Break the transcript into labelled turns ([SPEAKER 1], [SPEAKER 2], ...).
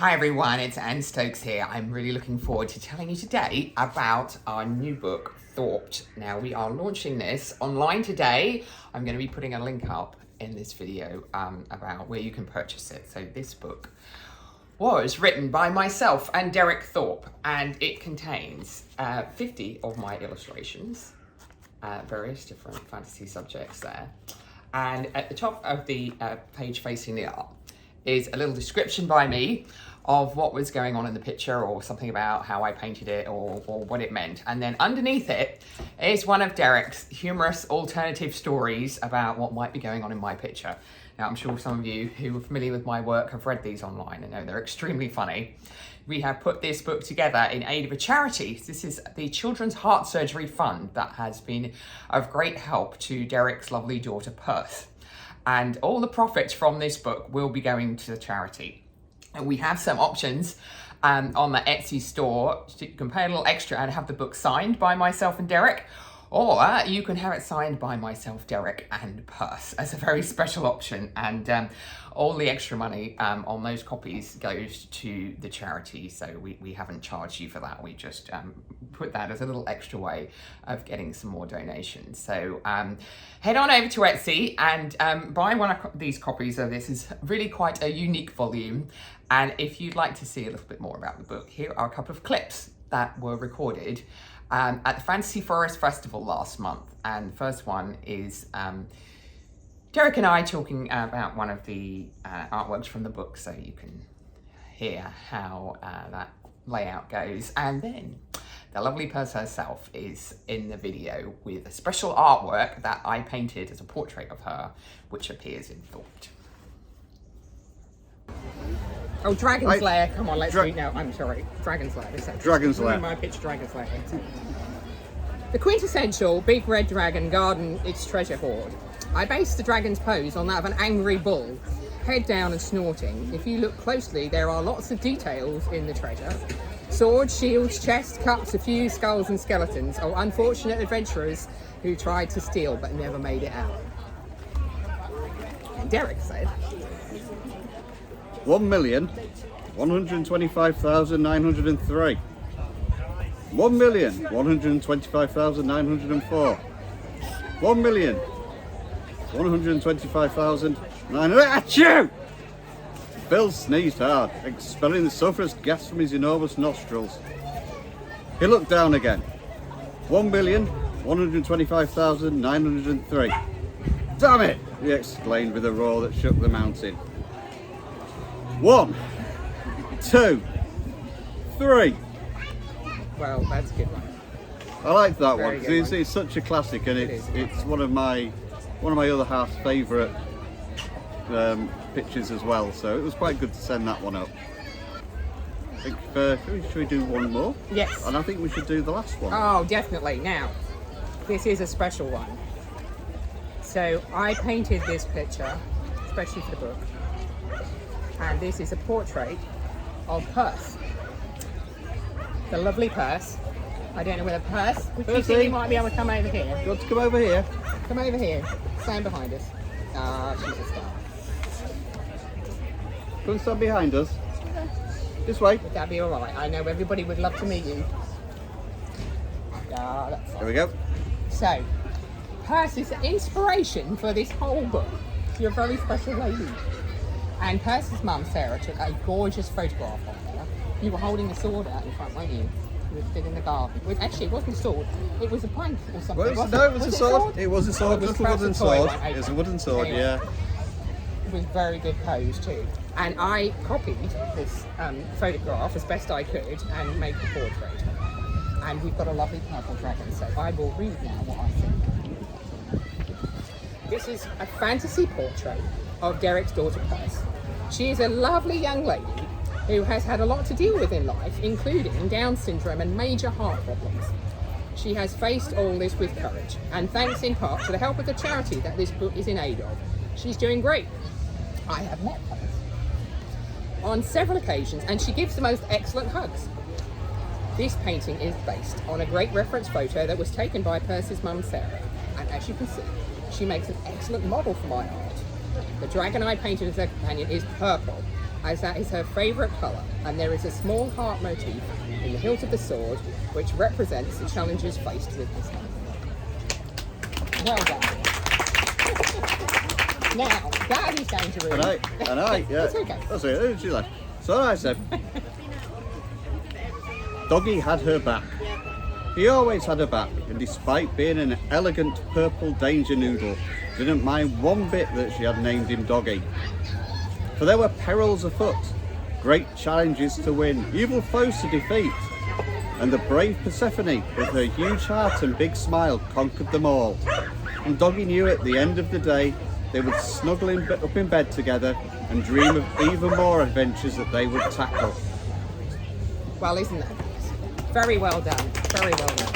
[SPEAKER 1] Hi everyone, it's Anne Stokes here. I'm really looking forward to telling you today about our new book, Thorped. Now we are launching this online today. I'm going to be putting a link up in this video about where you can purchase it. So this book was written by myself and Derek Thorpe, and it contains 50 of my illustrations, various different fantasy subjects there. And at the top of the page facing the art is a little description by me of what was going on in the picture, or something about how I painted it, or what it meant. And then underneath it is one of Derek's humorous alternative stories about what might be going on in my picture. Now, I'm sure some of you who are familiar with my work have read these online and know they're extremely funny. We have put this book together in aid of a charity. This is the Children's Heart Surgery Fund that has been of great help to Derek's lovely daughter, Perth. And all the profits from this book will be going to the charity. And we have some options on the Etsy store. You can pay a little extra and have the book signed by myself and Derek, or you can have it signed by myself, Derek, and Perth as a very special option. And all the extra money on those copies goes to the charity. So we haven't charged you for that. We just put that as a little extra way of getting some more donations. So head on over to Etsy and buy one of these copies of this. Is really quite a unique volume. And if you'd like to see a little bit more about the book, here are a couple of clips that were recorded at the Fantasy Forest Festival last month. And the first one is Derek and I talking about one of the artworks from the book, so you can hear how that layout goes. And then the lovely Perth herself is in the video with a special artwork that I painted as a portrait of her, which appears in Thorped. Oh, Dragon Slayer, come on, let's read now. I'm sorry, Dragon Slayer.
[SPEAKER 2] Dragon Slayer.
[SPEAKER 1] My pitch, Dragon Slayer. The quintessential big red dragon guarding its treasure hoard. I based the dragon's pose on that of an angry bull, head down and snorting. If you look closely, there are lots of details in the treasure. Swords, shields, chests, cups, a few skulls and skeletons of unfortunate adventurers who tried to steal but never made it out. And Derek said,
[SPEAKER 2] 1,125,903. 1,125,904. 1,125,900. Achoo! Bill sneezed hard, expelling the sulphurous gas from his enormous nostrils. He looked down again. 1,125,903. Damn it! He exclaimed with a roar that shook the mountain. 1, 2, 3.
[SPEAKER 1] well, that's a good one.
[SPEAKER 2] I like that
[SPEAKER 1] Very
[SPEAKER 2] one because it's such a classic, and it's one of my other half's favourite pictures as well. So it was quite good to send that one up. I think should we do one more?
[SPEAKER 1] Yes.
[SPEAKER 2] And I think we should do the last one.
[SPEAKER 1] Oh, definitely. Now, this is a special one. So I painted this picture, especially for the book. And this is a portrait of Perth. The lovely Perth. I don't know whether Perth, you think you might be able to come over here?
[SPEAKER 2] You want to come over here?
[SPEAKER 1] Come over here. Stand behind us. Ah, she's a star.
[SPEAKER 2] Come stand behind us. This way.
[SPEAKER 1] Would that be alright? I know everybody would love to meet you. Ah, that's fine.
[SPEAKER 2] There we go.
[SPEAKER 1] So, Perth is the inspiration for this whole book. You're a very special lady. And Perth's mum, Sarah, took a gorgeous photograph of her. You were holding a sword out in front, weren't you? You were stood in the garden. Actually, it wasn't a sword. It was a plank or something.
[SPEAKER 2] No, it was a sword. It was a sword.
[SPEAKER 1] Oh, it was
[SPEAKER 2] little wooden sword.
[SPEAKER 1] Okay.
[SPEAKER 2] It's a wooden sword,
[SPEAKER 1] Anyway,
[SPEAKER 2] yeah.
[SPEAKER 1] It was very good pose too. And I copied this photograph as best I could and made the portrait. And we've got a lovely purple dragon, so I will read now what I think. This is a fantasy portrait of Derek's daughter, Perth. She is a lovely young lady who has had a lot to deal with in life, including Down syndrome and major heart problems. She has faced all this with courage, and thanks in part to the help of the charity that this book is in aid of. She's doing great. I have met Perth on several occasions, and she gives the most excellent hugs. This painting is based on a great reference photo that was taken by Perth's mum, Sarah, and as you can see, she makes an excellent model for my art. The dragon I painted as her companion is purple, as that is her favourite colour, and there is a small heart motif in the hilt of the sword which represents the challenges faced with this month. Well done. Now, Dad is going to read.
[SPEAKER 2] And I, yeah.
[SPEAKER 1] It's okay.
[SPEAKER 2] That's it, she left. So I said, Doggy had her back. He always had her back, and despite being an elegant purple danger noodle, didn't mind one bit that she had named him Doggy. For there were perils afoot, great challenges to win, evil foes to defeat, and the brave Persephone, with her huge heart and big smile, conquered them all. And Doggy knew at the end of the day, they would snuggle up in bed together and dream of even more adventures that they would tackle.
[SPEAKER 1] Well, isn't that? Very well done. Very well done.